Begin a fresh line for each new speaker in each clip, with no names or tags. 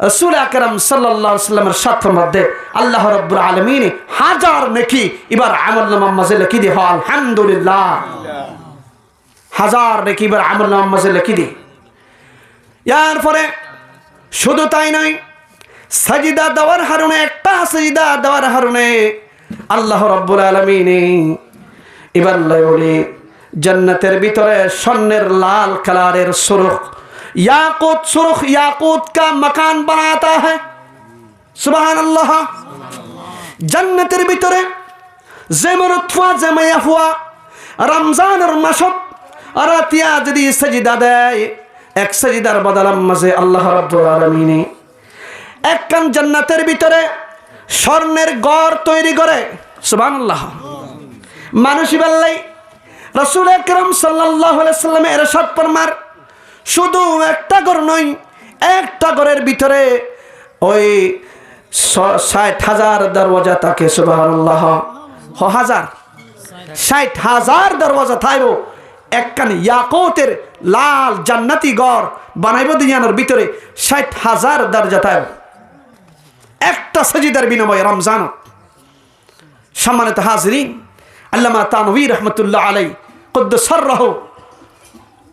রাসূল আকরাম সাল্লাল্লাহু আলাইহি ওয়াসাল্লামের সাথে মধ্যে আল্লাহ রাব্বুল আলামিন হাজার নেকি এবার আমলনামার মাঝে লিখে দিয়ে আলহামদুলিল্লাহ, হাজার নেকি এবার আমলনামার মাঝে লিখে দিয়ে। এর পরে শুধু তাই নয়, সাজদা দেওয়ার হারুনে একটা সাজদা দেওয়ার হারুনে আল্লাহ রাব্বুল আলামিন এবার বলে জান্নাতের ভিতরে স্বর্ণের লাল কালারের সুরখ याकूत सुर्ख याकूत का मकान बनाता है। सुभान अल्लाह। जन्नतेर ভিতরে যেমন উতফা জামায়া হুয়া রমজানের মাসত আরাতিয়া যদি সাজদা দেয়, এক সাজদার বদলাম মাঝে আল্লাহ রাব্বুল আলামিন একখান জান্নাতের ভিতরে স্বর্ণের ঘর তৈরি করে। সুবহানাল্লাহ। মানুষ বললেই রাসূল আকরাম সাল্লাল্লাহু আলাইহি সাল্লাম ইরশাদ ফরমার, শুধু একটা ঘর নয়, একটা ঘরের ভিতরে ওই 60,000 দরওয়াজা থাকে। সুবহানাল্লাহ। 60,000 দরওয়াজা থাইব একখান ইয়াকুতের লাল জান্নাতি ঘর বানাইব দুনিয়ার ভিতরে। 60,000 দরজা থাইব একটা সাজদার বিনিময়ে রমজান। সম্মানিত হাজিরিন, আল্লামা তানভী রাহমাতুল্লাহ আলাইহি কুদ্দুস সিররাহু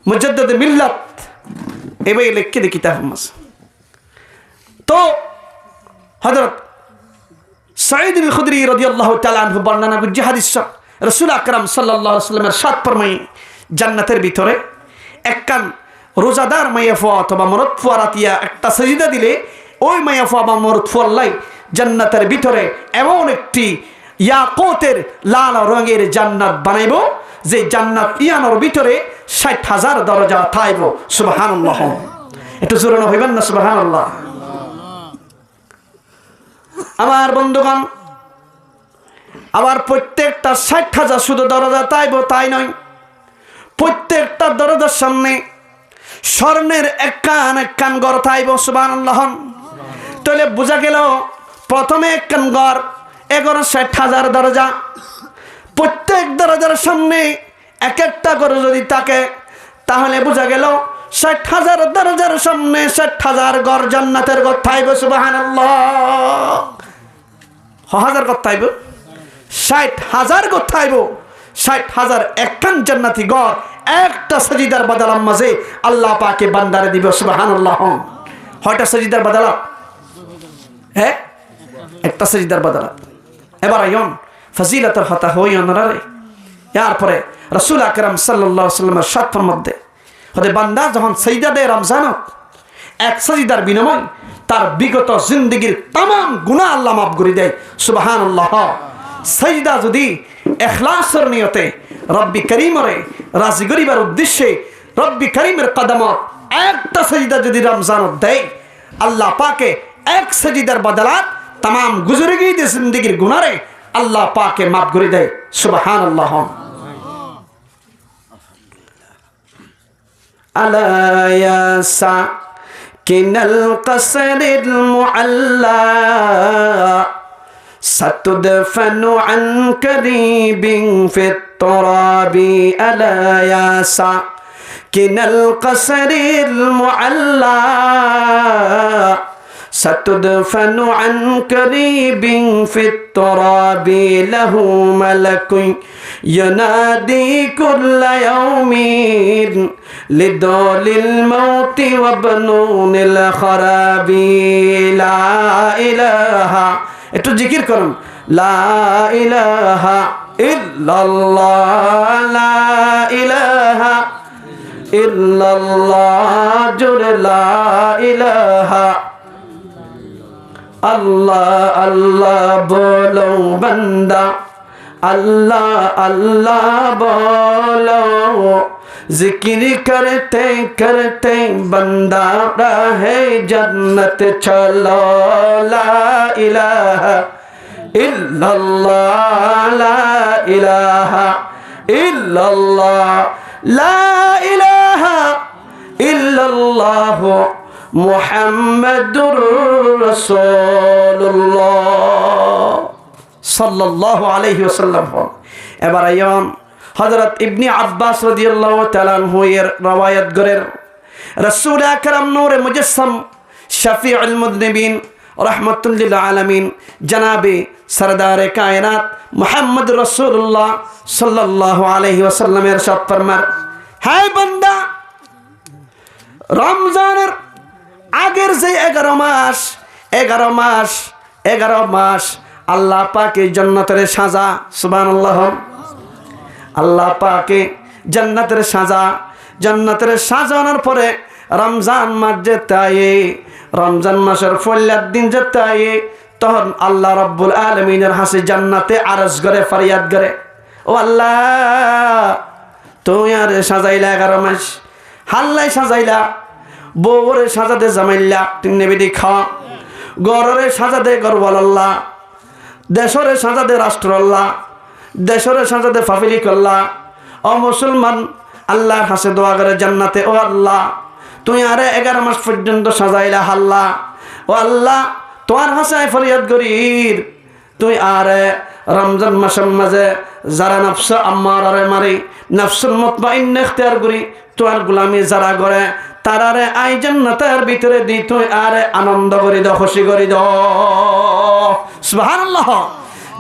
মুজাদ্দিদ মিল্লাত এবারে লিখে দে কিতাব মাস। তো হযরত সাঈদ আল খুদরি রাদিয়াল্লাহু তাআলা আনহু বর্ণনা করছে হাদিস, রাসূল আকরাম সাল্লাল্লাহু আলাইহি ওয়াসাল্লামের সাত ফরমাই জান্নাতের ভিতরে একখান রোজাদার মাইয়াফা অথবা মরদ ফুয়ারাতিয়া একটা সাজদা দিলে ওই মাইয়াফা বা মরদ ফুয়াল্লাই জান্নাতের ভিতরে এমন একটি ইয়াকুতের লাল রঙের জান্নাত বানাইব যে জান্নাত ইয়ানোর ভিতরে 60,000 দরজা থাইব। সুবহানাল্লাহ। একটু জোরে হইবেন না সুবহানাল্লাহ। আমার বন্ধুগণ, আবার প্রত্যেকটা 60,000 শুধু দরজা থাইব তাই নয়, প্রত্যেকটা দরজার সামনে স্বর্ণের একখান একখান ঘর থাইব। সুবহানাল্লাহ। তাহলে বোঝা গেল প্রথমে একখান ঘর, এগারো 60,000 দরজা, প্রত্যেক দরজার সামনে এক একটা করে যদি থাকে তাহলে বোঝা গেল 60,000 দরজার সামনে 60,000 ঘর জান্নাতের ঘর থাইব। সুবহানাল্লাহ। 1000 ঘর থাইব, 60,000 ঘর থাইব, 60,000 একখান জান্নাতি ঘর একটা সাজদার বদলার মাঝে আল্লাহ পাকে বান্দারে দিবে। সুবহানাল্লাহ। হয়টা সাজদার বদলা, হ্যাঁ একটা সাজদার বদলা। এবার আইন ফজিলতের হতা হই অনরারে। এরপরে রাসূল আকরাম সাল্লাল্লাহু আলাইহি ওয়াসাল্লামের সাথের মধ্যে হতে বান্দা যখন সাজদা দেয় রমজানত, এক সাজদার বিনিময়ে তার বিগত জিন্দেগীর तमाम গুনাহ আল্লাহ মাফ করে দেয়। সুবহানাল্লাহ। সাজদা যদি ইখলাসের নিয়তে রব্বি করিমরে রাজি করিবার উদ্দেশ্যে রব্বি করিমের কদমত একটা সাজদা যদি রমজানত দেয়, আল্লাহ পাকে এক সাজদার বদলাত तमाम গুজরে গিয়ে জিন্দেগীর গুনাহরে আল্লাহ পাকে মাফ করে দেয়। সুবহানাল্লাহ। আলা ইয়া সাকিনাল কসরিল মুআল্লা সাতুদফানু আন করিবিন ফিত তুরাবি। আলা ইয়া সাকিনাল কসরিল মুআল্লা ستدفن عن قريب في التراب له ملك ينادي كل يوم لدول الموت وبنون الخراب لا إله একটু জিকির করুন লা ইলাহা ইল্লাল্লাহ লা ইলাহা ইল্লাল্লাহ জোরে লা ইলাহা अल्लाह अल्लाह बोलो बंदा अल्लाह अल्लाह बोलो जिक्र करते करते बंदा रहे जन्नत चलो ला इलाहा इल्लल्लाह ला इलाहा इल्लल्लाह ला इलाहा इल्लल्लाह মুহাম্মাদুর রাসূলুল্লাহ সাল্লাল্লাহু আলাইহি ওয়াসাল্লাম। এবার আইন হযরত ইবনে আব্বাস রাদিয়াল্লাহু তাআলা আনহু এর রওয়ায়াত করেন রাসূল আকরাম নূরে মুজাসসাম শফিউল মুযনিবিন রাহমাতুল লিল আলামিন জনাবে সরদারে কায়নাত মুহাম্মদ রাসূলুল্লাহ সাল্লাল্লাহু আলাইহি ওয়াসাল্লাম ইরশাদ ফরমান, হে বান্দা, রমজানের আগের যে 11 মাস আল্লাহ পাকে জান্নাতের সাজা, সুবহানাল্লাহ, আল্লাহ পাকে জান্নাতের সাজানোর পরে রমজান মাস যেতে, রমজান মাসের ফলিয়ার দিন যেতে, তখন আল্লাহ রব্বুল আলামিনের হাসি জান্নাতে আরজ করে ফরিয়াদ করে, ও আল্লাহ তুমি আর সাজাইলা 11 মাস, হাল্লাই সাজাইলা, বউরে সাজাতে জামাইলা তিন নেবেদি খাওয়া, গড়রে সাজাতে গরওয়াল আল্লাহ, দেশরে সাজাতে রাষ্ট্র আল্লাহ, দেশরে সাজাতে ফাফিলি করলা। ও মুসলমান, আল্লাহর হাসে দোয়া করে জান্নাতে, ও আল্লাহ তুই আরে 11 মাস পর্যন্ত সাজাইলা হাল্লা, ও আল্লাহ তোমার হাসায় ফরিয়াদ করির, তুই আরে রমজান মাসের মাঝে যারা নফস আম্মারারে মারি, নফসুল মুতমাইন্না ইখতিয়ার করি, তোমার গোলামি যারা করে তারারে আই জান্নাতের ভিতরে দি, তুই আরে আনন্দ করি দাও, খুশি করি দাও, সুবহানাল্লাহ।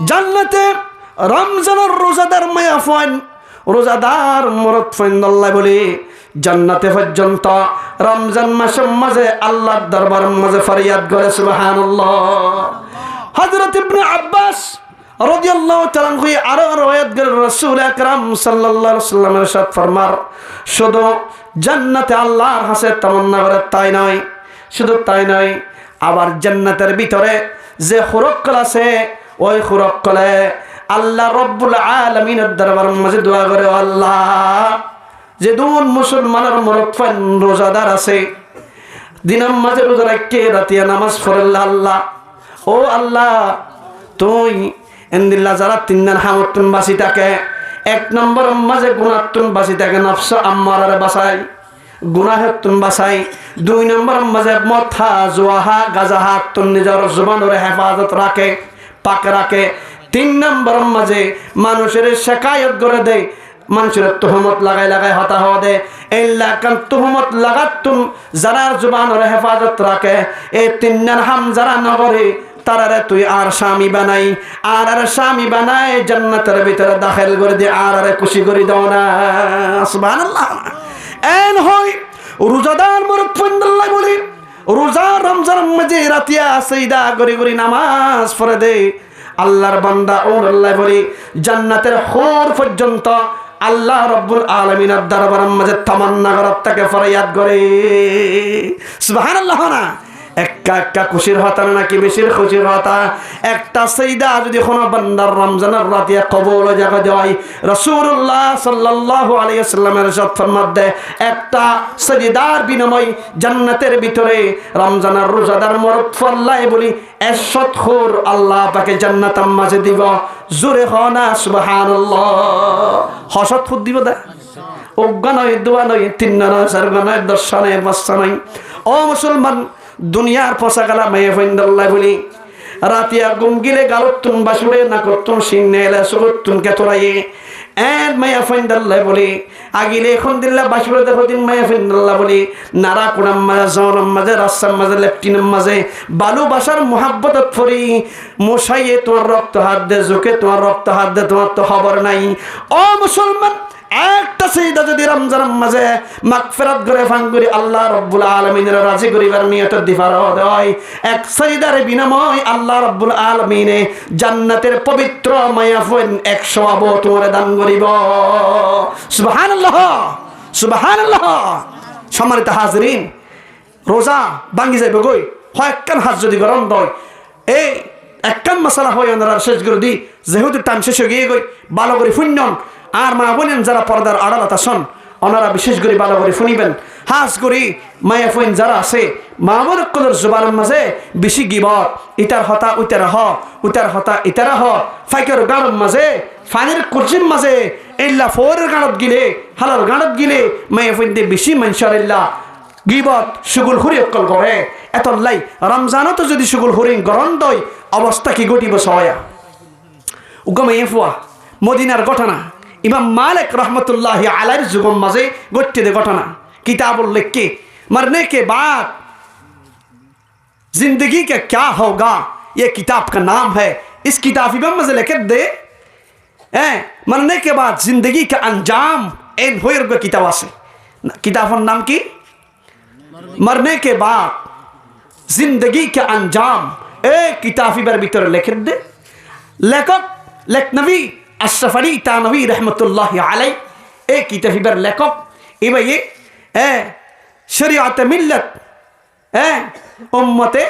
জান্নাতে রমজানের রোজাদার মায়া ফয়েন, রোজাদার মরদ ফয়েন আল্লাহ বলি জান্নাতে পর্যন্ত রমজান মাসের মাঝে আল্লাহর দরবারের মাঝে ফরিয়াদ করে, সুবহানাল্লাহ। হযরত ইবনে আব্বাস রাদিয়াল্লাহু তাআলা আনহু আরো রওয়ায়াত করে রাসূল আকরাম সাল্লাল্লাহু আলাইহি ওয়াসাল্লাম ইরশাদ ফরমার, শুধু জান্নাতে আল্লাহর হাসে তামান্না করে তাই নয়, শুধু তাই নয়, আবার জান্নাতের ভিতরে যে খুরকল আছে ওই খুরকলে আল্লাহ রব্বুল আলামিনের দরবারের মাঝে দোয়া করে, আল্লাহ যে দুন মুসলমানের মরফান রোজাদার আছে, দিনের মাঝে রোজা রাখে রাতিয়া নামাজ পড়লে, আল্লাহ ও আল্লাহ তুই এন্দিল্লা যারা 3 দিন হামতুন বাসি থাকে, 1 নম্বর মাঝে গুনাহতুন বাসি থাকে, নফস আম্মারারে বাসাই, গুনাহতুন বাসাই, 2 নম্বর মাঝে মথা জুয়াহা গাজাহা তুন নিজের জবানের হেফাজত রাখে, পাক রাখে, 3 নম্বর মাঝে মানুষের শিকায়ত করে দেয়, মানুষের তুহমত লাগাই হতা হওয়া দে, এল্লা কান তুহমত লাগাতুন যারা জবানের হেফাজত রাখে, এই 3 দিন হাম যারা নগরে তারারে তুই আর স্বামী বানাই, আর স্বামী বানাই জান্নাতের ভিতরে দাখিল করে দি, আর খুশি করে দাও না, সুবহানাল্লাহ। এন হই রোজাদার মুরব্বিন আল্লাহ বলি, রোজা রমজান মাঝে রাতিয়া সাইদা গরি নামাজ পড়ে দে, আল্লাহর বান্দা ও আল্লাহ বলি জান্নাতের হুর পর্যন্ত আল্লাহ রব্বুল আলামিনের দরবারের মাঝে তামান্না করার তাকে ফরিয়াদ করে, সুবহানাল্লাহ। না একা খুশির হতা নাকি বেশির খুশির হতা, একটা সাইদা যদি কোনো বান্দার রমজানের রাতে কবুল জায়গা যায়, রাসূলুল্লাহ সাল্লাল্লাহু আলাইহি ওয়াসাল্লামের ইরশাদ ফরমাতে, একটা সাজদার বিনিময় জান্নাতের ভিতরে রমজানের রোজাদার মরদ আল্লাহ বলি 100 খুর আল্লাহ পাকে জান্নাতের মাঝে দিব, জোরে হনা সুবহানাল্লাহ। 100 খুর দিব দা, অজ্ঞা নয়, দোয়া নয়, 3 নয়, 4 নয়, 10 নয়, 5 নয়। ও মুসলমান, দুনিয়ার পোশাক আলা মেয়ে ফইন্দাল্লাহ বলি রাতিয়া গুম গিলে গালতুন বাসুরে না করতুন সিন্নে এলা সুরতুন কে তোরাই এন মেয়ে ফইন্দাল্লাহ বলি আগিলে এখন দিল্লা বাসুরে দেখো দিন মেয়ে ফইন্দাল্লাহ বলি নারা কুড়াম মাঝে জরম মাঝে রাস্তার মাঝে লেফটিনের মাঝে বালু বাসার মোহাব্বতত ফরি মশাইয়ে তোমার রক্ত হাত দে, জুকে তোমার রক্ত হাত দে, তোমার তো খবর নাই। ও মুসলমান, একটা সাইদা যদি রমজানের মাঝে মাগফিরাত করে ফাঙ্গুরি আল্লাহ রব্বুল আলামিনের রাজি করিবার নিয়ত দিফার হয়, এক সাইদার বিনিময় আল্লাহ রব্বুল আলামিনে জান্নাতের পবিত্র মায়াফুন 100 আবু তোমার দান করিব। সুবহানাল্লাহ, সুবহানাল্লাহ। সম্মানিত হাজরিন, রোজা ভাঙ্গি যাইব গই হয় একখান হাত যদি গরম দয়, এই একখান মশলা হয় ওনারা শেষ করে দি, যেহেতু টাইম শেষ হয়ে গিয়ে গই ভালো করে শুনন। আর মা বোনেন যারা পর্দার আড়ালত আছেন ওনারা বিশেষ করে ভালো করে শুনিবেন। হাস করি মায়া ফইন যারা আছে মা বোনকলের জবানের মাঝে বেশি গিবত, ইটার হতা উইতারা হ, উইতার হতা ইতারা হ, ফাইকের গানের মাঝে ফানির কুরজির মাঝে ইল্লা ফোরের গানত গিলে হালার গানত গিলে মায়া ফইন দিয়ে বেশি মানুষের ইল্লা গিবত সুগুল হুরি অকল করে। এত লাই রমজানত যদি সুগুল হুরিং গরম দই অবস্থা কি ঘটিব সয়া উগমাইয়া ফুয়া মদিনার ঘটনা ইমাম মালিক রহমতুল্লাহি আলাইহির যুগের মাঝে ঘটতে ঘটনা কিতাবুল লিখকে মরনে के बाद जिंदगी का क्या होगा, ये किताब का नाम है। इस किताब में से लिख दे मरने के बाद जिंदगी का अंजाम एन हो किताब से। किताब नाम की मरने के बाद जिंदगी का अंजाम ए किताबी बर भीतर लिख दे। लेखक लेखनवी अशरफ अली थानवी रहमतुल्लाह अलैह ए किताबी बर लेखक इबा ये शरीयत मिल्लत उम्मते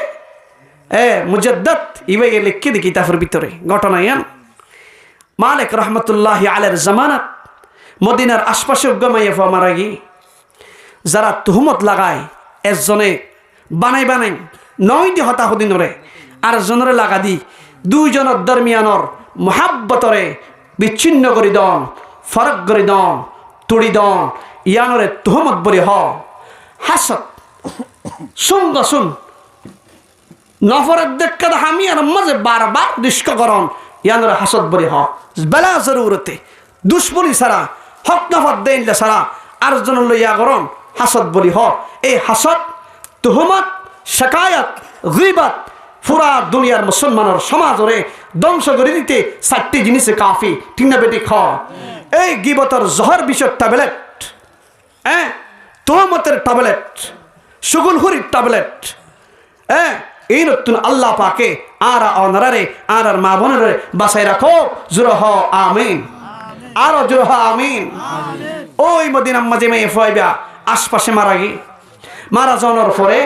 मुजद्दद इबा ये लिख दे किताबेर भीतरे घटना यान मालिक रहमतुल्लाह अलैहिर जमानत मदिनार आशपाशे गमाइए मारा गई যারা তুহমত লাগায় একজনে বানাই বানাই নয় দি হতাহদিনরে আর জনরে লাগা দি দুইজনের দরমিয়ানর মহাব্বতরে বিচ্ছিন্ন করি দন ফরক করি দন তুড়ি দন ইয়ানরে তুহমত বলি হ হাসত শুন শুন নফরত দেখা হামি আর মাঝে বারবার দুষ্করণ ইয়ানরে হাসত বলি হ বেলা জরুরতে দুশ্মনী ছাড়া হক নফত দেন ছাড়া আর জন লইয়া করন হাসদ বলি হ। এই হাসদ তুহমত শাকায়াত গীবত পুরা দুনিয়ার মুসলমানের সমাজরে ধ্বংস করে দিতে 4টি জিনিসে কাফি ঠিক না বেটি খ। এই গীবতের জহর বিষের ট্যাবলেট তুহমতের ট্যাবলেট সুগুলহুরির ট্যাবলেট এই নতুন আল্লাহ পাকে আর অনারে আর মা বোনের বাসায় রাখো জুরহ আমিন আর জুরহ আমিন। ওই মদিনা মাঝে মেয়ে ফয়বা আশপাশে মারা গিয়ে মারা যাওয়ার পরে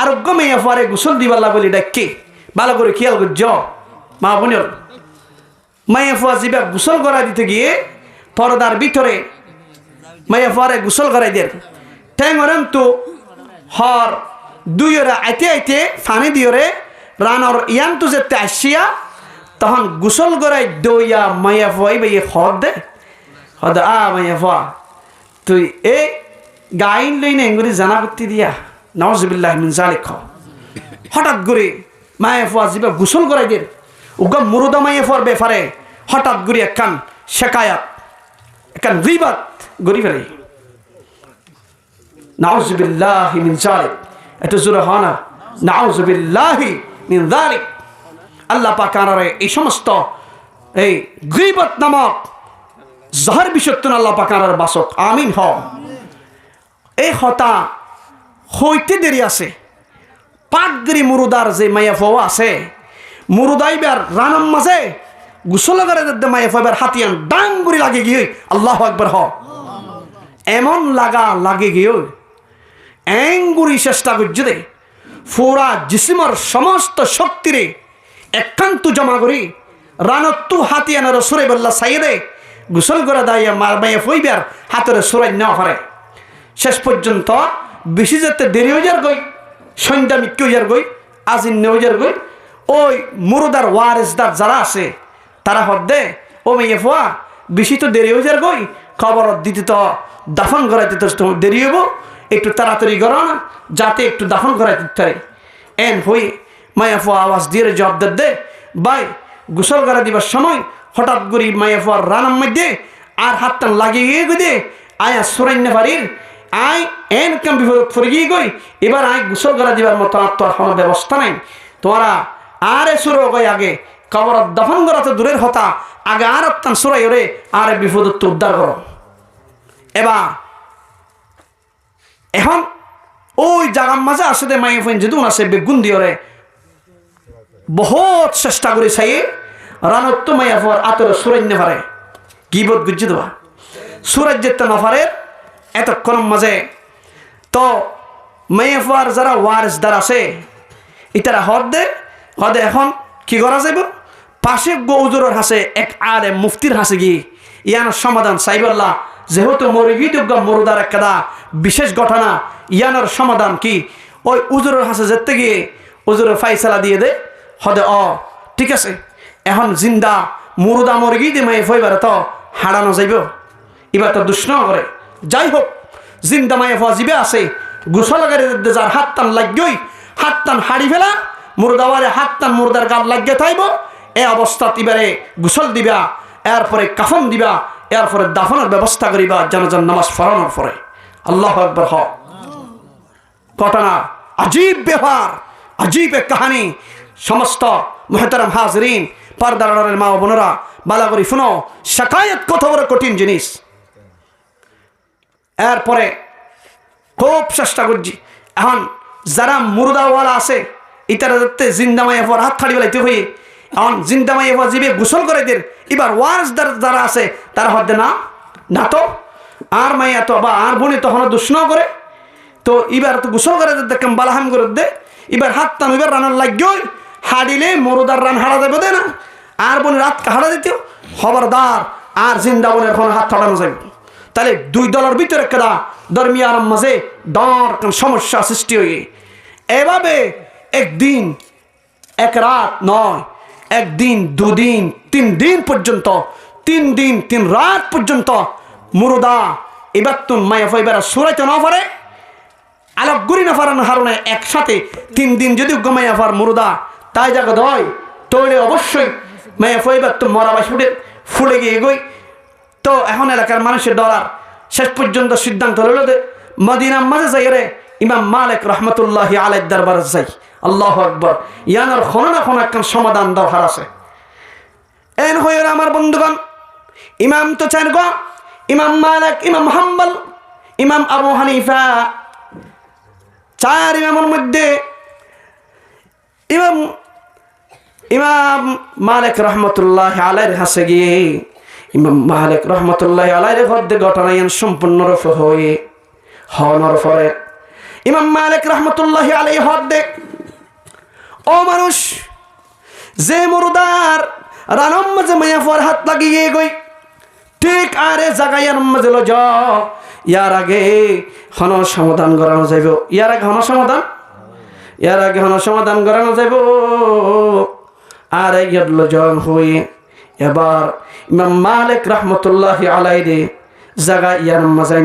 আরোগ্য মেয়ে পরে গোসল দিবাল্লা বলি ডাকি ভালো করে খেয়াল করছ মা বোনের মেয়ে ফুয়া জিবা গোসল করা দিতে গিয়ে পর্দার ভিতরে মেয়ে ফুয়ারে গোসল করাই দিয়ে ঠ্যাঙরেন তো হর দুইরে আইতে আইতে ফানি দিয়রে রানর ইয়ান তো যেতে আসিয়া তখন গোসল করাই দইয়া মাইয়া ফুয়াই ভাই হদ দে হদ মাইয়া ফুয়া তুই এ গাইন লইনে এঙ্গুরি জানা করতে দিয়া নাউজুবিল্লাহ মিন জালিক হঠাৎ করে মায়ে ফুয়া জিবা গোসল করাই দিয়ে উগা মুরুদা মায়ে ফুয়ার বেফারে হঠাৎ করে একখান শেকায়াত একখান গীবত গরি ফেলে নাউজুবিল্লাহ মিন জালিক এত জোরে হয় না নাউজুবিল্লাহ মিন জালিক। আল্লাহ পাক আনারে এই সমস্ত এই গীবত নামক জহর বিষয়ত্ব আল্লাহ পাক আনার বাসক আমিন হ। এই হতা হইতে দেরি আছে পাকগিরি মুরুদার যে মায়া ফোয়া আছে মুরুদাইবার রানাম মাঝে গোসল করে মায়া ফোয়াবার হাতিয়ান ডাঙ্গুরি লাগে গিয়ে আল্লাহ একবার হ এমন লাগা লাগে গিয়ে এঙ্গুরি চেষ্টা করছে দে পুরা জিসিমর সমস্ত শক্তিরে একান্ত জমা করি রানত্তু হাতিয়ানের সুরে বললা সাইরে গোসল করে দাইয়া মায়া ফইবার হাতের সুরাই নেওয়া পারে শেষ পর্যন্ত বেশি যেতে দেরি হয়ে যার গই সন্ধ্যা মিটকে হয়ে যার গই আজিন হয়ে যার গই ওই মুরুদার ওয়ারেসদার যারা আছে তারা হদ্দে ও মেয়ে ফোয়া বেশি তো দেরি হয়ে যার গই খবর দিতে তো দাফন করাইতে তো দেরি হবো একটু তাড়াতাড়ি করো না যাতে একটু দাফন করাইতে পারে এন হই মায়া ফোয়া আওয়াজ দিয়ে জবাব দে বাই গোসল করা দিবার সময় হঠাৎ করে মায়া ফোয়ার রানার মধ্যে আর হাতটা লাগিয়ে গিয়ে দে আয়া সুরাইন্য পারির আই এন কাম বিপদ পড়ে গিয়ে গই এবার আই গোসল করা দিবার মতো আর তোর কোনো ব্যবস্থা নাই তোরা আরে সুর গই আগে কবর দফন করা তো দূরের হতা আগে আর আত্মান সুরাই ওরে আর বিপদ তো উদ্ধার করো। এবার এখন ওই জাগার মাঝে আসলে মায়ে ফোন যেদুন আছে বেগুন দিওরে বহুত চেষ্টা করে চাই রানত্ব মাইয়া ফোয়ার আতর সুরাইন্য পারে গীবত গুজি দেওয়া সুরাজ যেতে নফারের এতক্ষণ মাঝে তো মেয়ে ফুয়ার যারা ওয়ারেসদার আছে ইতারা হদে এখন কি করা যাইব পাশে গৌজুরের হাসে এক আরে মুফতির হাসে গিয়ে ইয়ানোর সমাধান সাইবল্লাহ যেহেতু মরিগিযোগ্য মরুদার একটা বিশেষ ঘটনা ইয়ানোর সমাধান কি ওই উজুরের হাসে যেতে গিয়ে উজুরের ফাইসালা দিয়ে দে হদে ঠিক আছে এখন জিন্দা মুরুদা মরিগি দিয়ে মেয়ে ফইবারে তো হারানো যাইব এবার তো দুষ্ণ করে যাই হোক জিন্দা মায়ে ফজিবে আছে গোসল করে যার হাত টান লাগবেই হাত টান হাড়ি ফেলা মুরদাওয়ারে হাত টান মুরদার গাল লাগিয়ে থাইব এই অবস্থা এবারে গোসল দিবা এরপরে কাফন দিবা এরপরে দাফনের ব্যবস্থা করিবা জানাজার নামাজ পড়ানোর পরে আল্লাহু আকবার হ ঘটনা আজীব ব্যাপার अजीब एक कहानी समस्त मुहतरम हाजरीन पर्दार आड़ालेर मा बोनेरा बाला करि शुनो शाकायत कत बड़ कठिन जिनिस एरपरे खूब चेष्टा करছি এখন যারা মুর্দাওয়ালা আছে ইতারা দেখতে জিন্দা মাইয়া পর হাত খাড়ি বেলাইতে হই এখন জিন্দা মাইয়া পর জিবে গোসল করে দের এবার ওয়ারসদার যারা আছে তারা হদ্দে না না তো আর মাইয়া তো বা আর বোনে তখন দুষ্ণ করে তো এবার তো গোসল করে দেখলাম বালাহাম করে দে এবার হাত টান এবার রানার লাগিও হাড়িলে মুরুদার রান হারা দেবে দে না আর বোনে রাত হারা দিতে খবরদার আর জিন্দা বোনের এখন হাত ছাড়ানো যাবে তাহলে দুই দলের ভিতরে কেডা দরমিয়ার মাঝে ডর সমস্যা সৃষ্টি হয়ে এভাবে একদিন এক রাত নয় একদিন দুদিন 3 দিন পর্যন্ত 3 দিন 3 রাত পর্যন্ত মুরুদা এবার তো মায়া ফাইবার সুরাইতে না পারে আলাপ গুরি না পারার হারণে একসাথে 3 দিন যদি গমাইয়া ফার মুরুদা তাই জায়গা দয় তৈলে অবশ্যই মায়া ফাইবার তো মরাবাস ফুলে গিয়ে এগোই তো এখন এলাকার মানুষের ডলার শেষ পর্যন্ত সিদ্ধান্ত হলো যে মদিনার মাঝে যাই রে ইমাম মালিক রহমতুল্লাহি আলাইহির দরবারে যাই আল্লাহু আকবার ইয়ানার কোনো না কোনো একটা সমাধান দরকার আছে এন হয়ে আমার বন্ধুগণ ইমাম তো চার গো ইমাম মালিক ইমাম হাম্বল ইমাম আবু হানিফা চার ইমামের মধ্যে ইমাম মালিক রহমতুল্লাহি আলাইহির কাছে গিয়ে ইমাম মালিক রহমতুল্লাহি আলাইহির হদ্দে ঘটনায়ন সম্পূর্ণ রূপে হয়ে হওয়ার পরে ইমাম মালিক রহমতুল্লাহি আলাইহি হদ্দে ও মানুষ যে মুরদার রানম মাঝে মায়া ফর হাত লাগিয়ে গই ঠিক আরে জাগায়ার মাঝে ল যা ইয়ার আগে হন সমাধান করানো যাইব ইয়ার আগে হন সমাধান করানো যাইব আর ইয়াদল জন হয়ে এবার ইমাম মালিক রহমতুল্লাহি আলাইহি জাগা ইয়ার মাঝে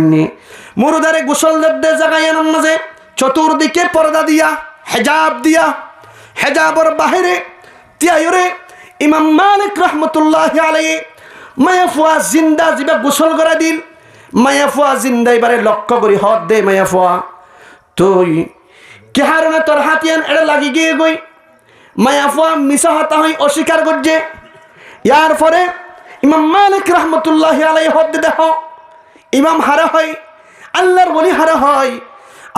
মুরদারে গোসল দে জাগা ইয়ার মাঝে চতুর্দিকে পর্দা দিয়া হেজাবর বাহিরে তিয়ায়রে ইমাম মালিক রহমতুল্লাহি আলাইহি মায়াফুয়া জিন্দা জিবা গোসল করে দিল মায়াফুয়া জিন্দা এবারে লক্ষ্য করি হদ দে মায়াফুয়া তুই কে হারনে তোর হাতিয়ান এড়ে লাগি গিয়ে গই মায়াফুয়া মিশা হতা হই অস্বীকার করছে ইয়ার পরে ইমাম মালিক রহমতুল্লাহি আলাইহি হদ দেখো ইমাম হারা হয় আল্লাহর ওলি হারা হয়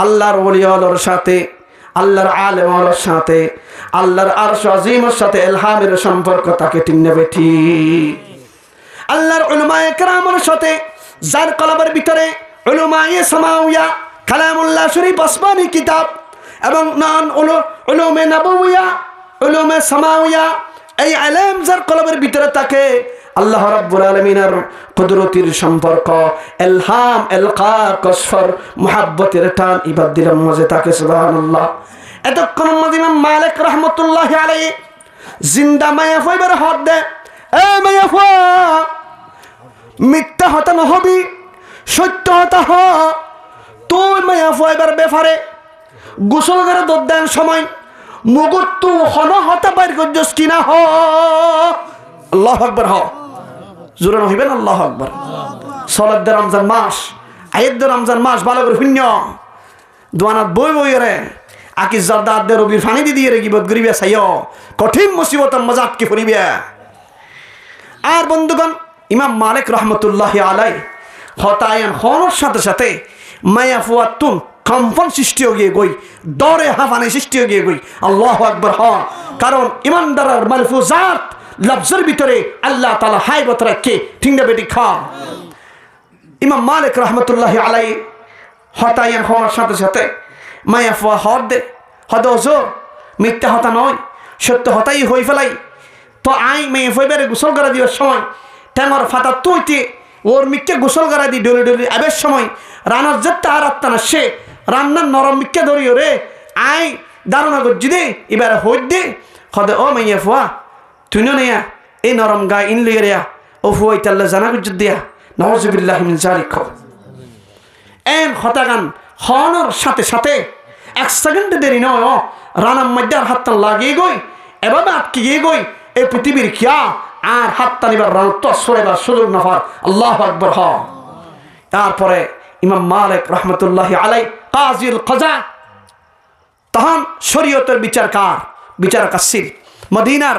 আল্লাহর ওলিয়ার সাথে আল্লাহর আলেমের সাথে আল্লাহর আরশ আজিমের সাথে ইলহামের সম্পর্ক তাকে ঠিক নেবে ঠিক আল্লাহর উলামায়ে কেরামের সাথে যার কলবের ভিতরে উলামায়ে সামাউয়া কালামুল্লাহ শরীফ আসমানি কিতাব এবং নান উলুমে নবওয়িয়া উলুমে সামাউয়া এই ইলম যার কলবের ভিতরে থাকে আল্লাহ রাব্বুল আলামিনের কুদরতির সম্পর্ক ইলহাম ইলকা কসফর মুহাব্বতের টান ইবাদতির মাঝে থাকে সুবহানাল্লাহ এতক্ষণ ইমাম মালিক রহমতুল্লাহি আলাইহি জিন্দা মায়া ফাইবার হাত দে এ মায়া ফা মিথ্যা হতা নহবি সত্য হতা হ তুই মায়া ফাইবার বেফারে গোসল করে দদ্দান সময় মুগুত্তু হন হতা বাইর করছস কিনা হ আল্লাহু আকবার হ জোরে হইবেন আল্লাহু আকবার সালাত রমজান মাস আয়াত রমজান মাস ভালো করে শূন্য দোয়ানাত বই রে আকি জারদাত দে রবির ফানি দিয়ে রে গিবত গরিবে সাইও কঠিন মুসিবত মজাক কি ফরিবে আর বন্ধুগণ ইমাম মালিক রহমতুল্লাহি আলাইহি হতায়ন হওয়ার সাথে সাথে মায়াফুয়াতুন কম্পন সৃষ্টি হয়ে গিয়ে গই ডরে হাফানি সৃষ্টি হয়ে গিয়ে গই আল্লাহু আকবার হ কারণ ইমানদারের মালফুজাত লফজের ভিতরে আল্লাহ তাআলা হাইবত রাখে ঠিক না বেটি খা ইমাম মালিক রহমতুল্লাহি আলাইহি হতায়ন হওয়ার সাথে সাথে মায়াফুয়া হদজো মিথ্যা হতা নয় সত্য হতাই হয়ে ফেলাই তো আই মেয়ে ফইবারে গোসল করা দিবার সময় টেঙর ফাতা তুইতে ওর মিথ্যে গোসল করা দি ডলি ডলি আবের সময় রানার যেতে আর আত্মা না সে রান্নার নরম মিথ্যে ধরিও রে আই দারুণা গজ্জি দে এবার হই দে হদে ও মাইয়া ফুয়া তুই নেয়া এই নরম গায়ে ইন লিয়ে রেয়া ও ফুয়া ইতাল্লা জানা গজ্জি দিয়া নাউযুবিল্লাহি মিন যালিক এন হতাগান হওয়ার সাথে সাথে 1 সেকেন্ড দেরি নয় রানার মধ্যে আর হাতটা লাগিয়ে গই এভাবে আটকে গিয়ে গই এই পৃথিবীর কিয়া আর হাত টানিবার রানত সরেবার সুযোগ না পার আল্লাহু আকবার হ তারপরে ইমাম মালিক রহমতুল্লাহি আলাইহি কাজীল কাজা তখন শরীয়তের বিচার কার? বিচার কাসির মদিনার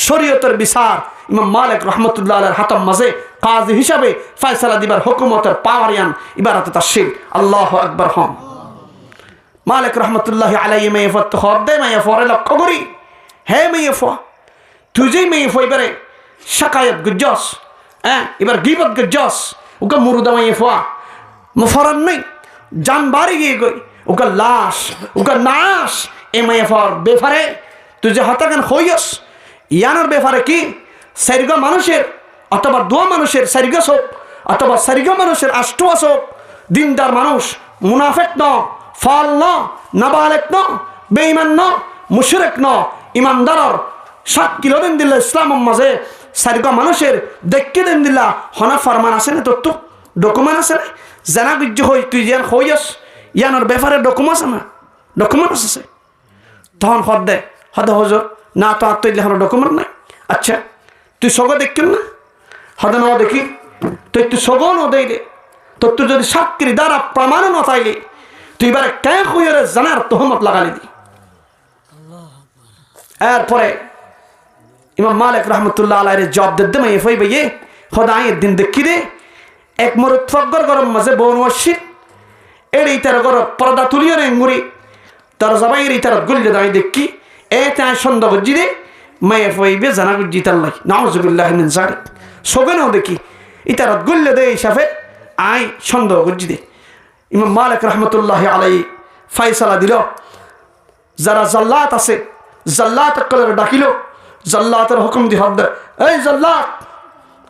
শরীয়তের বিচার ইমাম মালিক রহমতুল্লাহ আলাইহির হাতম মাঝে কাজী হিসাবে ফয়সালা দিবার হুকুমতের পাওয়ারিয়ান ইবারতে তাসির। আল্লাহু আকবার। হম মালিক রহমতুল্লাহ আলাইহি মেয়ে ফত হদে মেয়ে ফরে লক্ষ্য করি, হে মেয়ে ফ তুই যেই মেয়ে ফ এবারে শাকায়াত গজ্জস, এবার গিবত গজ্জস, ওকে মুরুদা মেয়ে ফ মুফরান নেই জান বাড়ি গিয়ে গই ওকে লাশ ওকে নাশ এ মেয়ে ফর বেফারে তুই যে হতাগান হইয়স ইয়ানোর বেফারে কি সারিগ মানুষের অথবা দোয়া মানুষের সারিগস হোক অথবা সারিগ মানুষের আষ্টুয়াস হোক, দিনদার মানুষ মুনাফেক ন, ফল ন, নাবালেক ন, বেঈমান ন, মুশরিক ন, ইমানদারর 7 কিলো দিন দিল্লা ইসলাম মাঝে সারিগ মানুষের দেখকে দিন দিল্লা হনা ফরমান আছে না? তোর তো ডকুমেন্ট আছে না? জানা গুজ্জ হই তুই যেন হইয়স ইয়ানোর ব্যাপারে ডকুমেন্ট আছে না? ডকুমেন্ট আছে। তখন হদে হজর না তো আর তো লেখানো ডকুমেন্ট নাই। আচ্ছা তুই সগ দেখকেন না? হদে ন দেখি তুই সগ ন দেইলে তোর তুই যদি সাক্ষী দ্বারা প্রমাণ ন তাইলে তুই এবারে কে হইরে জানার তহমত লাগালি দি। এরপরে ইমাম মালিক রহমতুল্লাহ আলাইহির জবাব দিতে মাই ফই ভাইয়ে খোদাই দিন দেখি রে এক মরুদ ফগর গরম মাঝে বন ওয়াশিত এড়ি তার গর পর্দা তুলিয়ে রে মুড়ি তার জবাইর তার গুল্লে দাই দেখি এ তাই সন্দেহ জিরে মাই ফইবে জানা গুজি তাল্লাই নাউজুবিল্লাহি মিন যালিক সগনো দেখি ইতার গুল্লে দেই শাফে আই সন্দেহ গুজি দে। ইমাম মালিক রহমতুল্লাহ আলাইহি ফয়সালা দিল, যারা জাল্লাত আছে জাল্লাত কলর ডাকিল, জাল্লাতের হুকুম দি হদ এই জাল্লাত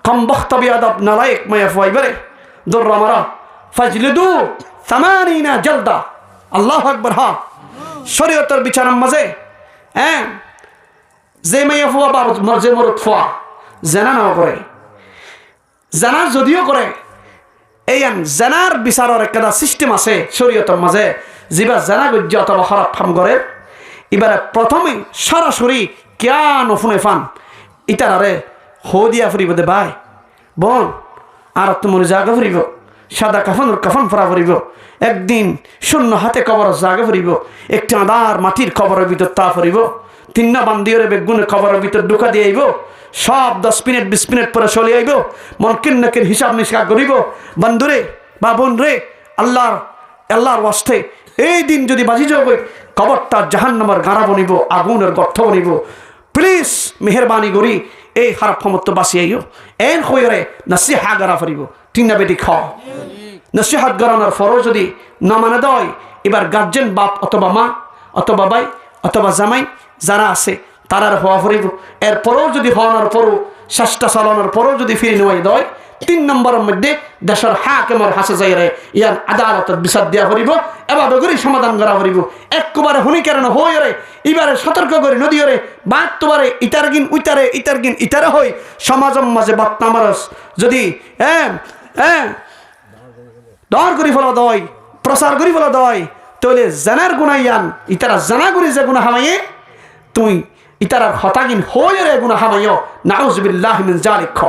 কম বখত বিয়াদব নালায়েক মাই ফইবে দর মারা ফাজলিদু 80 জলদা। আল্লাহু আকবার। হা শরীয়তের বিচারের মাঝে যে মাইয়া ফুয়া বা যে মরদ ফুয়া জানা না করে, জানা যদিও করে এই জানার বিচারের একটা সিস্টেম আছে শরীয়তের মাঝে। যেবা জানা গজ্জ অথবা খারাপ কাম করে এবারে প্রথমে সরাসরি কেন ফোনে ফান ইতারে হো দিয়া ফুরিব দে ভাই বোন আর তোমার জায়গা ফুরিব, সাদা কাফন ফরা ফুরিব, একদিন শূন্য হাতে কবর জায়গা ফুরিব, একটি আদার মাটির কবরের ভিতর তা ফুরিব, 3 বান্দিওরে বেগুনের কবরের ভিতর ঢুকা দিয়ে আইব, সব 10 মিনিট 20 মিনিট পরে চলে আইব, মনকিন নাকের হিসাব নিষ্কার করিব। বন্ধুরে বা বোন রে আল্লাহর ওয়াস্তে এই দিন যদি বাজি যাবে কবরটা জাহান্নামের গাড়া বনিব, আগুনের গর্ত বনিব। প্লিজ মেহরবানি করি এই খারাপ ক্ষমতা বাঁচিয়াইও এন হয়ে নসিহা গড়া ফুরিব। ঠিক না বেটি? খাও নসিহাত গড়ানোর পরও যদি না মানে দেয় এবার গার্জেন বাপ অথবা মা অথবা ভাই অথবা জামাই যারা আছে তারার হওয়া ফুরিব। এরপরেও যদি হওয়ানোর পরও চেষ্টা চালানোর পরও যদি ফিরে নেওয়াই দেয় 3 নম্বরের মধ্যে দেশের হাকিমের হাসে যাইরে ইয়ার আদালতের বিচার দেওয়া ফুরিব, এবার করে সমাধান করা ফুরিব। একবারে হুনি কারণ হয়ে এবারে সতর্ক করে নদী রে বাদ তোমারে ইতারগিন ইতারে হই সমাজের মাঝে বাতনামারস যদি দর করি ফেলা দয় প্রচার করি ফেলা দয় তাহলে জানার গুণাইয়ান ইতারা জানা করি যে গুণা হামাইয়ে তুই ইতারার হতাগিন হয়ে রে গুণা হামাইও নাউজুবিল্লাহি মিন যালিক।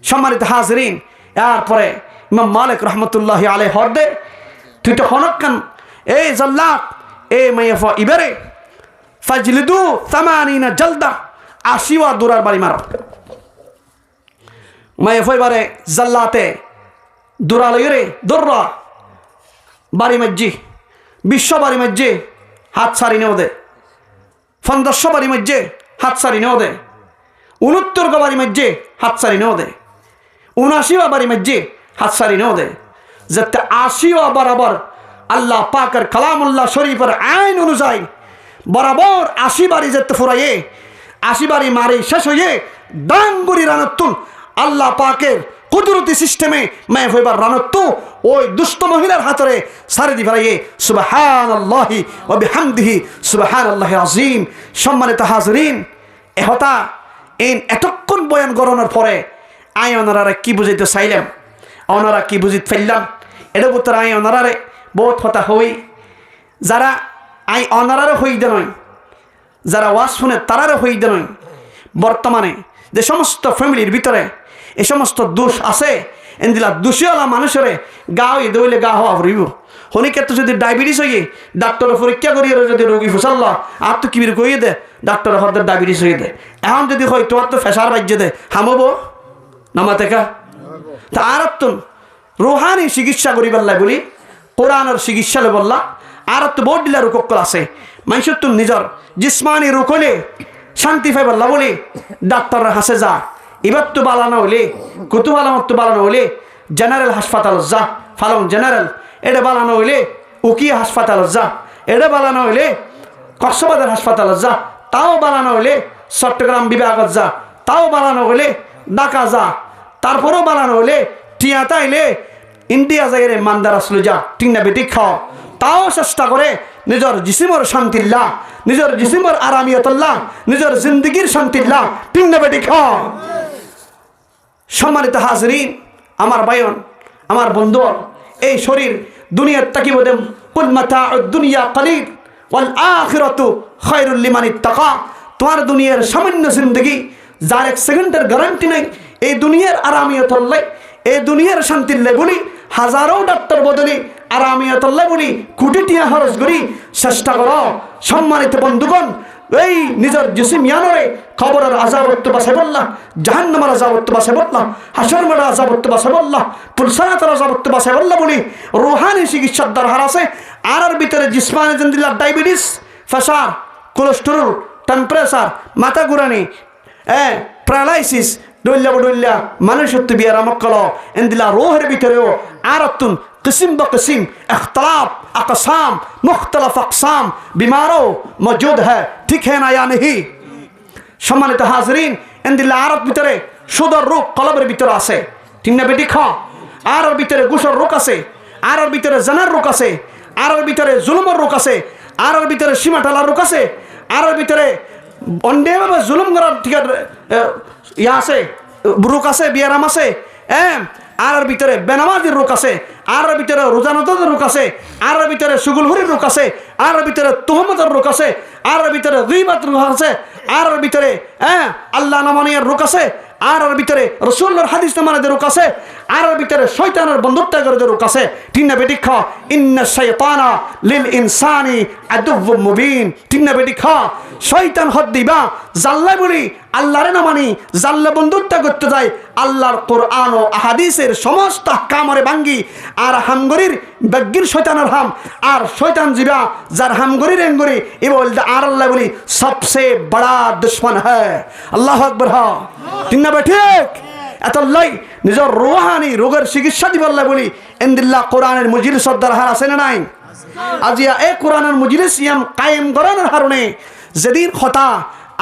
সম্মানিত হাজরিন, এরপরে ইমাম মালিক রহমতুল্লাহ আলাইহি হদে তুই তো হনকান এই জাল্লাত এ মাইফা ইবারে ফাজলিদু 80 জলদা 80 দুরার বাড়ি মার মাইফা ইবারে জাল্লাতে দুরালয়রে দর্রা বাড়ি মজ্জি 20 বাড়ি মজ্জি হাত সারি নেও দে, 1500 বাড়ি মজ্জি হাত সারি নেও দে, 69 বাড়ি মজ্জি হাত সারি নেও দে, 79 বাড়ি মজ্জি হাত সারি নেও দে, যাতে 80 বরাবর আল্লাহ পাকের কালামুল্লাহ শরীফের আইন অনুযায়ী বরাবর 80 বাড়ি যেতে ফুরাইয়ে 80 বাড়ি মারি শেষ হয়ে ডাঙ্গুরি রানতুন আল্লাহ পাকের কুদরতি সিস্টেমে মায় হইবার রানত্তু ওই দুষ্ট মহিলার হাতরে সারি দি ফেলাইয়ে সুবহানাল্লাহি ওয়া বিহামদিহি সুবহানাল্লাহিল আযীম। সম্মানিত হাজরিন, এহতা এতক্ষণ বয়ান গড়ানোর পরে আই ওনারা কি বুঝাইতে চাইলাম, ওনারা কি বুঝিতে ফেললাম এটা উত্তর আই ওনারারে বহুত হতা হই যারা আই ওনারারে হই দে নয়, যারা ওয়াজ শুনে তারারে হই দে নয়। বর্তমানে যে সমস্ত ফ্যামিলির ভিতরে এ সমস্ত দোষ আছে এন্দিলা দোষীওয়ালা মানুষেরে গাও দইলে গা হওয়া ফুরিব, হনিকে যদি ডায়াবেটিস হয়ে ডাক্তার পরীক্ষা করিয়ে যদি রোগী ফুসাল্লা আর তো কিবির কইয়ে দে ডাক্তার হতে ডায়াবেটিস হয়ে দে এখন যদি হয় তোমার তো ফেসার বাজ্যে দে হামবো নামা থেকে তা আর তো রুহানি চিকিৎসা করিবার লাই বলি কোরআনের চিকিৎসা বললা আর তো বহুত দিলা রোগকল আছে মানুষের তো নিজের জিসমানি রোগ হলে শান্তি পাই বললা বলি ডাক্তারের হাসে যা এবার তো বালানো হলে কুতুব আলামত তো বালানো হলে জেনারেল হাসপাতাল যা ফালং জেনারেল এটা বালানো হইলে উকিয়া হাসপাতাল যা এটা বালানো হইলে কক্সবাজার হাসপাতাল যা তাও বানানো হইলে চট্টগ্রাম বিভাগত যা তাও বানানো হইলে ঢাকা যা তারপরেও বানানো হইলে টিয়াতা এলে ইন্ডিয়া যাই রে মান্দার আসলো যা ঠিক না বেটি খাও তাও চেষ্টা করে নিজের জিসিমর শান্তিল্লাহ নিজের জিসিমর আরামিয়তল্লাহ নিজের জিন্দগির শান্তিল্লাহ ঠিক না বেটি খাও সম্মানিত হাজরিন আমার ভাইয়ন আমার বন্ধু এই শরীর দুনিয়ার তাকিব দেম কুল মাতাউদ দুনিয়া কলিল ওয়াল আখিরাতু খায়রুল লিমান ইত্তাকা তোমার দুনিয়ার সামান্য জিন্দগি যার এক সেকেন্ডের গ্যারান্টি নাই এই দুনিয়ার আরামিয়তল্লাহ এই দুনিয়ার শান্তিল্লাহ বলি হাজারো ডাক্তার বদলি আরামিয়তল্লাহ বলি কোটি টিয়া খরচ করি চেষ্টা করো সম্মানিত বন্ধুগণ এই নিজের জিসিম ইয়ানরে খবরের আযাবত্ব বাসে বললা জাহান্নামের আযাবত্ব বাসে বললা হাশরের আযাবত্ব বাসে বললা পুলসারাতের আযাবত্ব বাসে বললা বলি রূহানি চিকিৎসার দরকার আছে আর ভিতরে জিসমানি জিন্দিলা ডায়াবেটিস প্রেসার কোলেস্টেরল টেম্পারেচার মাথা ঘুরানি প্যারালাইসিস ডল্লা মানুষের তো বিয়ার আমকল এন্দিলা রোহের ভিতরেও আরাতুন किस्म ब किस्म इख्तलाफ अक़साम मुख्तलिफ अक़साम बीमारों मौजूद है ठीक है ना या नहीं सम्मानित हाज़रीन इंदिल्ला आरत भितरे सुदर रोग कलबेर भितरे आछे ठीक ना बेटी खा आर भितरे गुसर रोग आछे आर भितरे जनार रोग आछे आर भितरे जुलुमेर रोग आछे आर भितरे सीमा टालार रोग आछे आर भितरे अन्यायभावे जुलुम करार ठीक इया आछे रोग आछे बियाराम आछे আর ভিতরে বেনামাজির রোগ আছে আর ভিতরে রোজানতের রোগ আছে আর ভিতরে সুগুলহুরির রোগ আছে আর ভিতরে তুহমতের রোগ আছে আর ভিতরে গীবতের রোগ আছে আর ভিতরে আল্লাহ নামানিয়ার রোগ আছে আর ভিতরে রাসূলুল্লাহর হাদিস নামানের রোগ আছে আর ভিতরে শয়তানের বন্ধুত্ব করার রোগ আছে ঠিক না বেটি খা ইন্না শাইতানা লিল ইনসানি আদুউম মুবিন ঠিক না বেটি খা শয়তান হদ দিবা জাল্লা বলি আল্লাহর না মানি জাল্লা বন্ধুত্ব করতে যায় আল্লাহর কোরআন ও আহাদিসের সমস্ত কামরে ভাঙ্গি আর হামগরির বেগির শয়তানের হাম আর শয়তান জিবা যার হামগরির এঙ্গরি এ বলতে আর আল্লাহ বলি সবচেয়ে বড় দুশমন হ্যায় আল্লাহু আকবার হা ঠিক না ঠিক এত লাই নিজের রূহানি রোগের চিকিৎসা দিবার আল্লাহ বলি ইনদিল্লাহ কোরআনের মজলিস দরকার আছে না নাই আজিয়া এই কোরআনের মজলিস ইয়াম কায়েম করানোর কারণে যেদিন কথা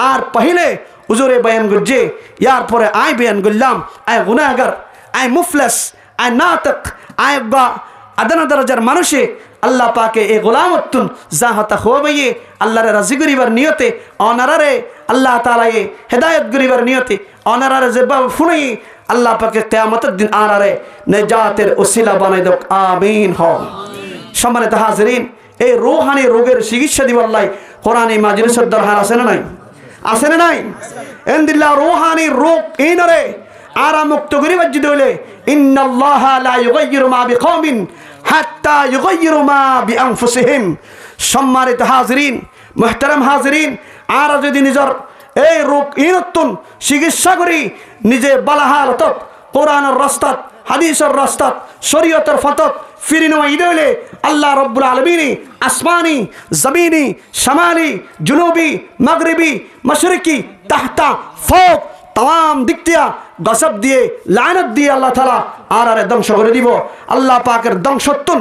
আর পहिले হুজুরে বয়ান করছে ইয়ার পরে আই বয়ান করলাম আই গুনাহগার আই মুফলিস আই নাতিক আই আদনা দরজার মানুষে আল্লাহ পাকে এই গোলামতুন জাহাতা খোবাইয়ে আল্লাহর রাজি করিবার নিয়তে অনারারে আল্লাহ তাআলা এ হেদায়েত করিবার নিয়তে অনারারে জবাব ফুনি আল্লাহ পাকে কিয়ামতের দিন আনারে নেজাতের ওসিলা বানাই দাও আমিন হও সম্মানিত হাজিরিন এই রূহানি রোগের চিকিৎসা দিবার লাই কোরআনী মাজলিসের দরকার আছে না নাই আছে না নাই ইনদিল্লাহ রূহানি রোগ ইনরে আরা মুক্ত করিবার যদি হইলে ইন্নাল্লাহা লা ইউগাইয়িরু মা বিকওমিন হাত্তা ইউগাইয়িরু মা বিআনফুসিহিম সম্মানিত হাজিরিন মুহতারাম হাজিরিন আর যদি নিজের এই রোগ ইনতুন চিকিৎসা করি নিজে বালাহালত কোরআনের রাস্তাত হাদিসের রাস্তাত শরীয়তের ফতত ফিরিনো ইদলে আল্লাহ রব্বুল আলামিন আসমানি জমিনি শামালি জুনুবি মাগরিবি মশরিকি তাহতা ফৌক तमाम दिक दिया गजब दिए लानत दिए अल्लाह ताला आरारे ধ্বংস করে দিব আল্লাহ পাকের ধ্বংসতুন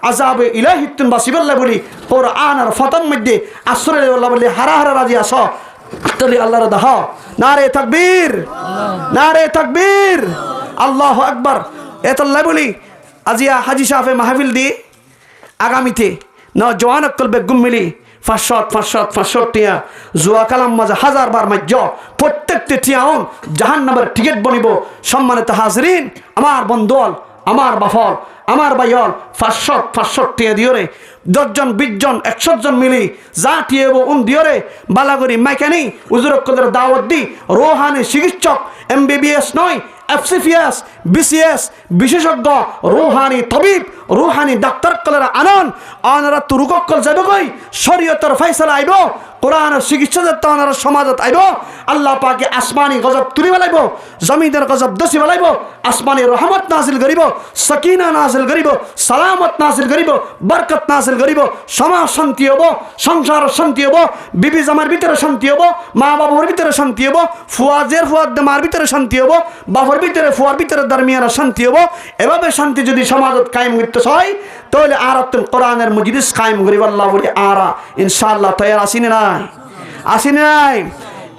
আযাব ইলাহিতুন বাসিবাল্লাহ বলি কোরআনের ফতম মধ্যে আসরে আল্লাহ বলি হারা হারা রাজি আসো তলি আল্লাহর দাহ নারে তাকবীর আল্লাহু আকবার এতল্লাহ বলি আজিয়া হাজি সাহেব মাহফিল দি আগামীতে নওজওয়ান কলবে গুমিলি 500 টিয়া জুয়া কালাম মাঝে 1000 বার মাজ্জ প্রত্যেকটি টিয়াউন জাহান্নামের টিকিট বনিব সম্মানিত হাজিরিন আমার বন্ধুল আমার বাফল আমার ভাই হল 500 টিয়া দিও রে 10 জন 20 জন 100 জন মিলি যা টিয়েব দিও রে বালাগরি মাইকানি উজুরকদের দাওয়াত দি রোহানি চিকিৎসক MBBS নয় FCPS BCS বিশেষজ্ঞ রুহানি তবিব রুহানি ডাক্তার কলরা আনন আনারা তুরুকল যাবে কই শরীয়তের ফয়সালা আইব কোরআনের চিকিৎসা দত্ত আনারা সমাজত আইব আল্লাহ পাকে আসমানি গজব তুলি বলাইব জমিনের গজব দসি বলাইব আসমানি রহমত নাজিল করিব সকিনা নাজিল করিব সালামত নাজিল করিব বরকত নাজিল করিব সমাজ শান্তি হব সংসার শান্তি হব বিবি জামার ভিতরে শান্তি হব মা বাবার ভিতরে শান্তি হব ফুয়াজের ফুয়াদ মার ভিতরে শান্তি হব বাবার ভিতরে ফুয়ার ভিতরে দরমিয়ানা শান্তি হব এভাবে শান্তি যদি সমাজত কায়েম করতে হয় তাহলে আর কোরআনের মজলিস কায়েম করিব আল্লাহ বলি আরা ইনশাআল্লাহ তৈরি আসিনি নাই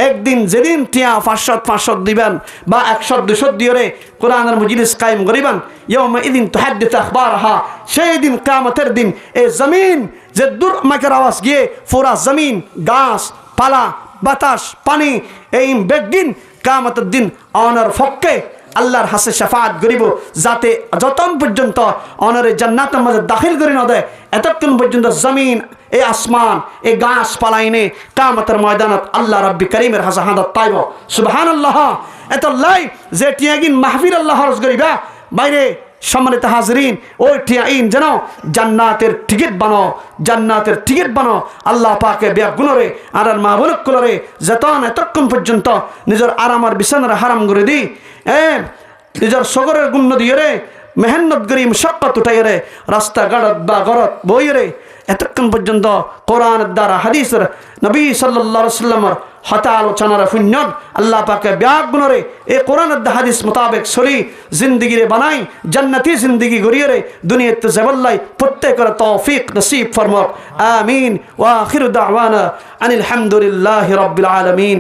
একদিন যেদিন টিয়া 500 দিবেন বা 100-200 দিয়ে কোরআনের মজলিস কায়েম করিবেন ইয়াউমা ইদিন তুহাদ্দিসু আখবারহা সেই দিন কিয়ামতের দিন এই জমিন যে দূর মাকের আওয়াজ গিয়ে পুরা জমিন গাছ পালা বাতাস পানি এই বেগদিন কিয়ামতের দিন অনার ফক্কে আল্লাহর হাসে শাফাআত করিব যাতে যতক্ষণ পর্যন্ত অনারে জান্নাতের মাঝে দাখিল করে না দেয় এতক্ষণ পর্যন্ত জমিন এই আসমান এই গাছ পালাইনে কিয়ামতের ময়দানত আল্লাহ রাব্বি করিমের হাসে হাদাত পাইব সুবহানাল্লাহ এত লাই যে টিয়াগিন মাহফিল আল্লাহ হরজ করিবা বাইরে সম্মানিত হাজরিন ওই টিয়াইন যেন জান্নাতের টিকিট বানো আল্লাহ পাকে বিয়া গুণরে আর মা বলক কুলরে যতন এতক্ষণ পর্যন্ত নিজের আরামার বিছানার হারাম করে দি নিজের সগরের গুণ দিয়ে রে মেহনত করি মুশাক্কাত উঠাই রে রাস্তা গাড়ত বা গরত বই রে এতক্ষণ পর্যন্ত কোরআনের দ্বারা হাদিসের নবী সাল্লাল্লাহু আলাইহি ওয়াসাল্লামের হতা আলোচনার পুণ্যত আল্লাহ পাকে ব্যাগ গুণরে এই কোরআনের হাদিস মোতাবেক সরি জিন্দগি রে বানাই জান্নাতি জিন্দগি গড়িয়ে রে দুনিয়াতে যাবল্লাই প্রত্যেকের তৌফিক নসিব ফরমাক আমিন ওয়া আখিরু দাওয়ানা আনিল হামদুলিল্লাহি রাব্বিল আলামিন।